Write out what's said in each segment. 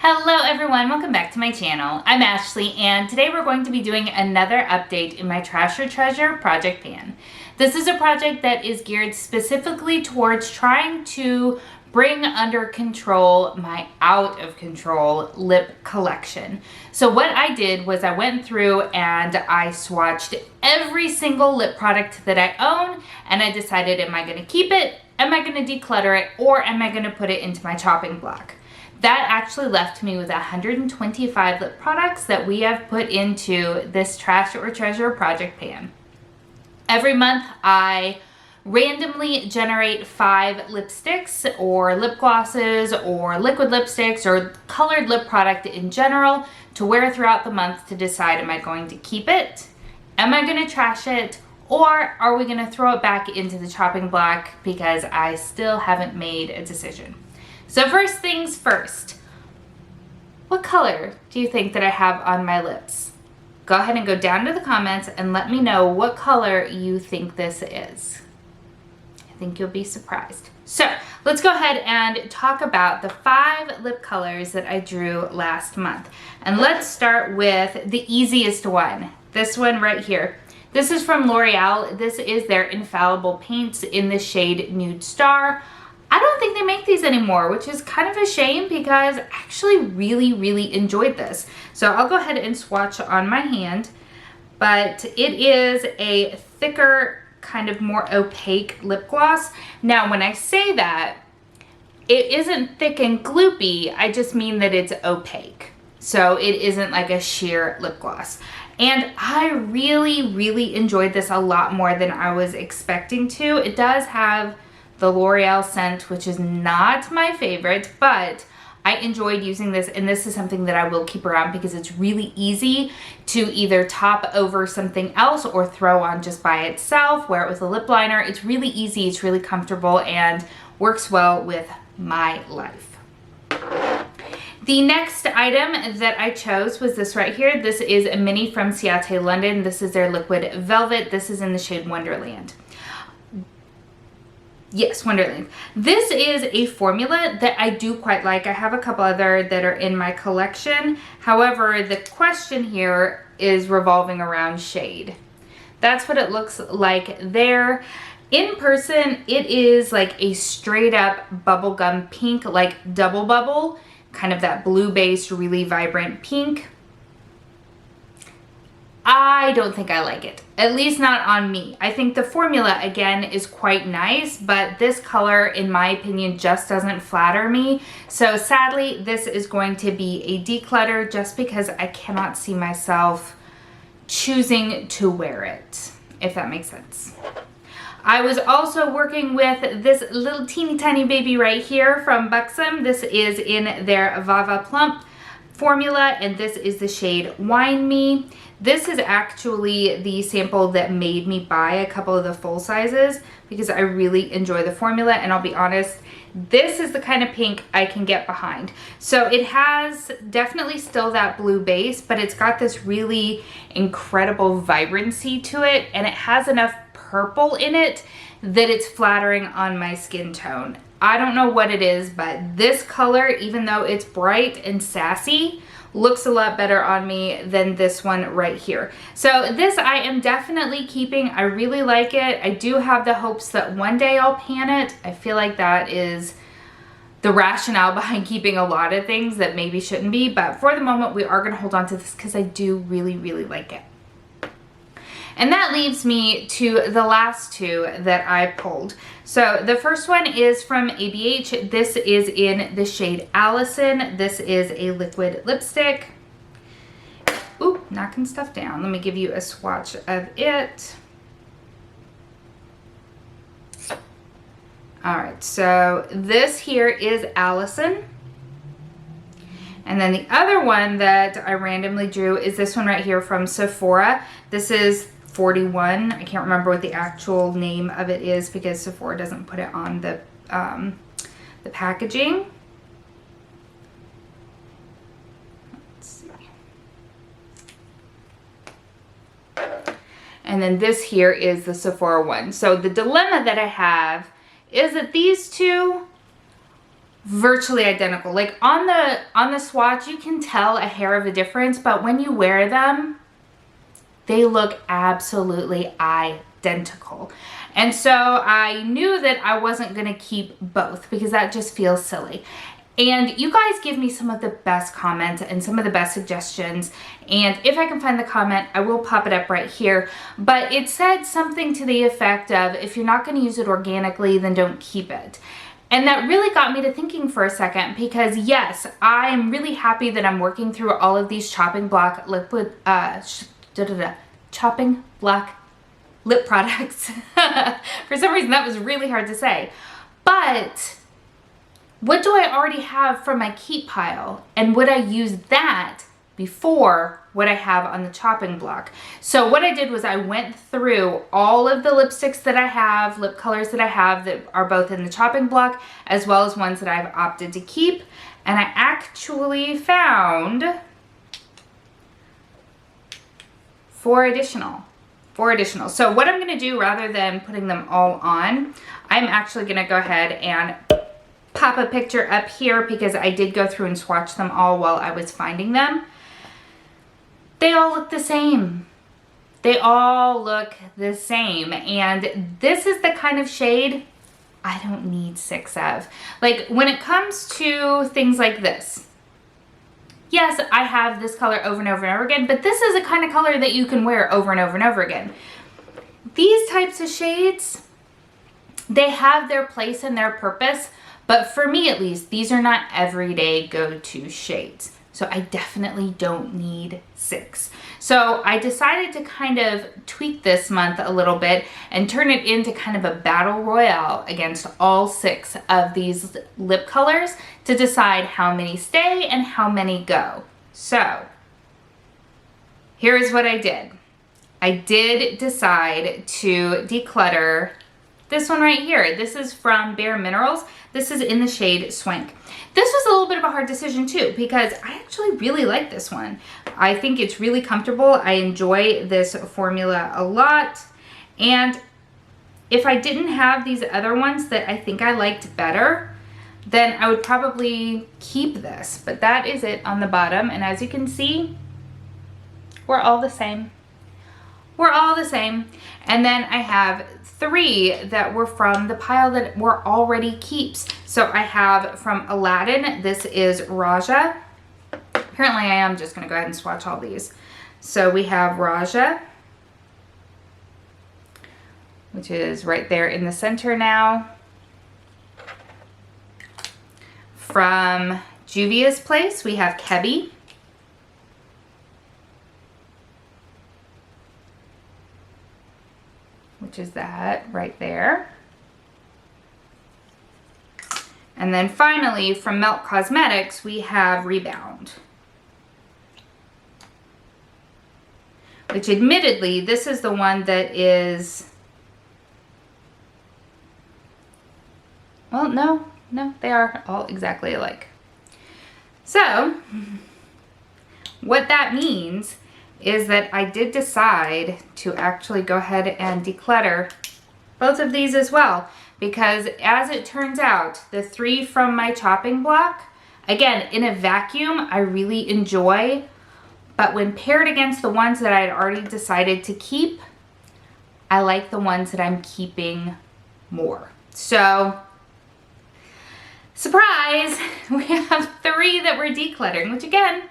Hello everyone, welcome back to my channel. I'm Ashley and today we're going to be doing another update in my Trash or Treasure project pan. This is a project that is geared specifically towards trying to bring under control my out of control lip collection. So what I did was I went through and I swatched every single lip product that I own and I decided, am I going to keep it, am I going to declutter it, or am I going to put it into my chopping block? That actually left me with 125 lip products that we have put into this Trash or Treasure project pan. Every month I randomly generate 5 lipsticks or lip glosses or liquid lipsticks or colored lip product in general to wear throughout the month to decide, am I going to keep it, am I going to trash it, or are we going to throw it back into the chopping block because I still haven't made a decision. So first things first, what color do you think that I have on my lips? Go ahead and go down to the comments and let me know what color you think this is. I think you'll be surprised. So let's go ahead and talk about the 5 lip colors that I drew last month. And let's start with the easiest one, this one right here. This is from L'Oreal. This is their Infallible Paints in the shade Nude Star. I don't think they make these anymore, which is kind of a shame because I actually really enjoyed this. So I'll go ahead and swatch on my hand, but it is a thicker, kind of more opaque lip gloss. Now, when I say that, it isn't thick and gloopy, I just mean that it's opaque. So it isn't like a sheer lip gloss. And I really enjoyed this a lot more than I was expecting to. It does have the L'Oreal scent, which is not my favorite, but I enjoyed using this, and this is something that I will keep around because it's really easy to either top over something else or throw on just by itself, wear it with a lip liner. It's really easy, it's really comfortable, and works well with my life. The next item that I chose was this right here. This is a mini from Ciate London. This is their Liquid Velvet. This is in the shade Wonderland. Yes, Wonderland. This is a formula that I do quite like. I have a couple other that are in my collection. However, the question here is revolving around shade. That's what it looks like there. In person, it is like a straight up bubblegum pink, like double bubble, kind of that blue-based, really vibrant pink. I don't think I like it, at least not on me. I think the formula, again, is quite nice, but this color, in my opinion, just doesn't flatter me. So sadly, this is going to be a declutter just because I cannot see myself choosing to wear it, if that makes sense. I was also working with this little teeny tiny baby right here from Buxom. This is in their Vava Plump formula, and this is the shade Wine Me. This is actually the sample that made me buy a couple of the full sizes because I really enjoy the formula, and I'll be honest, this is the kind of pink I can get behind. So it has definitely still that blue base, but it's got this really incredible vibrancy to it, and it has enough purple in it that it's flattering on my skin tone. I don't know what it is, but this color, even though it's bright and sassy, looks a lot better on me than this one right here. So this I am definitely keeping. I really like it. I do have the hopes that one day I'll pan it. I feel like that is the rationale behind keeping a lot of things that maybe shouldn't be, but for the moment we are going to hold on to this because I do really like it. And that leaves me to the last 2 that I pulled. So the first one is from ABH. This is in the shade Allison. This is a liquid lipstick. Ooh, knocking stuff down. Let me give you a swatch of it. All right, so this here is Allison. And then the other one that I randomly drew is this one right here from Sephora. This is 41. I can't remember what the actual name of it is because Sephora doesn't put it on the packaging. Let's see. And then this here is the Sephora one. So the dilemma that I have is that these two virtually identical. Like on the swatch, you can tell a hair of a difference, but when you wear them, they look absolutely identical. And so I knew that I wasn't gonna keep both because that just feels silly. And you guys give me some of the best comments and some of the best suggestions. And if I can find the comment, I will pop it up right here. But it said something to the effect of, if you're not gonna use it organically, then don't keep it. And that really got me to thinking for a second, because yes, I'm really happy that I'm working through all of these chopping block chopping block lip products. For some reason that was really hard to say. But what do I already have from my keep pile? And would I use that before what I have on the chopping block? So what I did was I went through all of the lipsticks that I have, lip colors that I have that are both in the chopping block, as well as ones that I've opted to keep. And I actually found 4 additional. So what I'm gonna do, rather than putting them all on, I'm actually gonna go ahead and pop a picture up here, because I did go through and swatch them all while I was finding them. They all look the same. They all look the same. And this is the kind of shade I don't need 6 of. Like when it comes to things like this, yes, I have this color over and over and over again, but this is a kind of color that you can wear over and over and over again. These types of shades, they have their place and their purpose, but for me at least, these are not everyday go-to shades. So I definitely don't need 6. So I decided to kind of tweak this month a little bit and turn it into kind of a battle royale against all 6 of these lip colors to decide how many stay and how many go. So here's what I did. I did decide to declutter this one right here. This is from Bare Minerals. This is in the shade Swank. This was a little bit of a hard decision too, because I actually really like this one. I think it's really comfortable. I enjoy this formula a lot. And if I didn't have these other ones that I think I liked better, then I would probably keep this. But that is it on the bottom. And as you can see, we're all the same. We're all the same. And then I have 3 that were from the pile that were already keeps. So I have from Aladdin, this is Raja. Apparently I am just gonna go ahead and swatch all these. So we have Raja, which is right there in the center now. From Juvia's Place, we have Kebi. Which is that right there. And then finally from Melt Cosmetics, we have Rebound. Which admittedly, this is the one that is, well, no, they are all exactly alike. So what that means is that I did decide to actually go ahead and declutter both of these as well, because as it turns out, the 3 from my chopping block, again, in a vacuum, I really enjoy, but when paired against the ones that I had already decided to keep, I like the ones that I'm keeping more. So, surprise, we have 3 that we're decluttering, which again,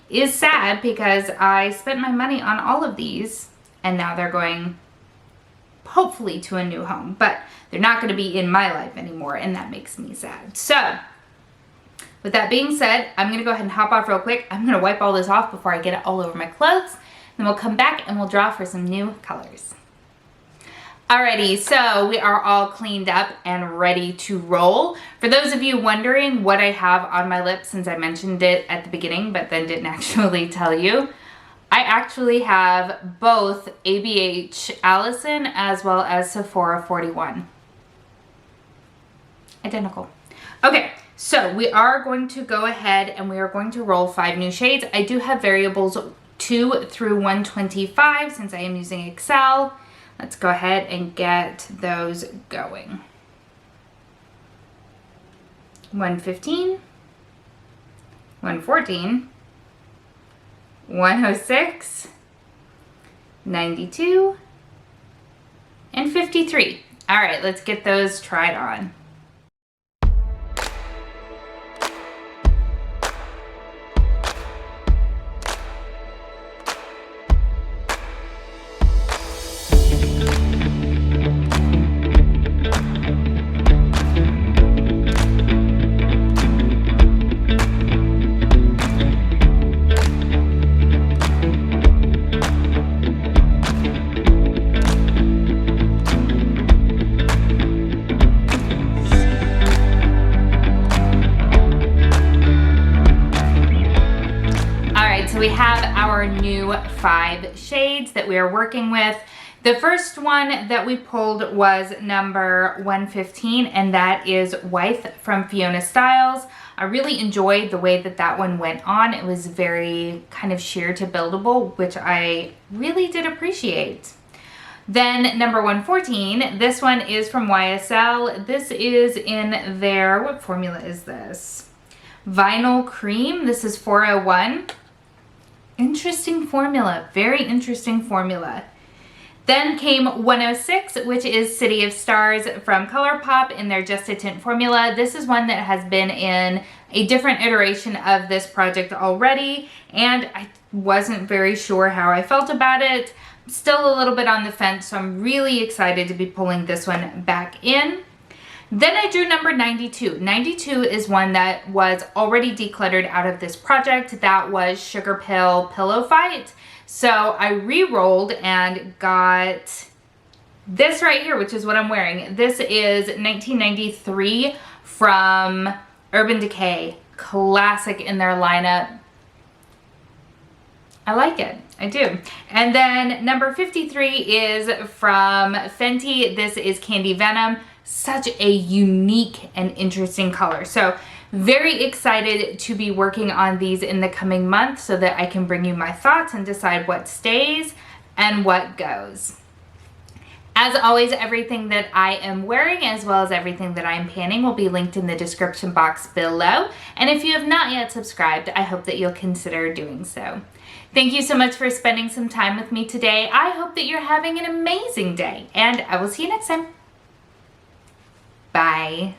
is sad because I spent my money on all of these and now they're going hopefully to a new home, but they're not going to be in my life anymore, and that makes me sad. So with that being said, I'm going to go ahead and hop off real quick. I'm going to wipe all this off before I get it all over my clothes. Then we'll come back and we'll draw for some new colors. Alrighty, so we are all cleaned up and ready to roll. For those of you wondering what I have on my lips, since I mentioned it at the beginning but then didn't actually tell you, I actually have both ABH Allison as well as Sephora 41. Identical. Okay, so we are going to go ahead and we are going to roll 5 new shades. I do have variables 2 through 125 since I am using Excel. Let's go ahead and get those going. 115, 114, 106, 92, and 53. All right, let's get those tried on. So we have our new 5 shades that we are working with. The first one that we pulled was number 115, and that is Wife from Fiona Styles. I really enjoyed the way that that one went on. It was very kind of sheer to buildable, which I really did appreciate. Then number 114, this one is from YSL. This is in their, what formula is this? Vinyl Cream. This is 401. Interesting formula, very interesting formula. Then came 106, which is City of Stars from ColourPop in their Just a Tint formula. This is one that has been in a different iteration of this project already, and I wasn't very sure how I felt about it. Still a little bit on the fence, so I'm really excited to be pulling this one back in. Then I drew number 92. 92 is one that was already decluttered out of this project. That was Sugar Pill Pillow Fight. So I re-rolled and got this right here, which is what I'm wearing. This is 1993 from Urban Decay. Classic in their lineup. I like it. I do. And then number 53 is from Fenty. This is Candy Venom. Such a unique and interesting color. So very excited to be working on these in the coming month so that I can bring you my thoughts and decide what stays and what goes. As always, everything that I am wearing as well as everything that I'm panning will be linked in the description box below. And if you have not yet subscribed, I hope that you'll consider doing so. Thank you so much for spending some time with me today. I hope that you're having an amazing day, and I will see you next time. Bye.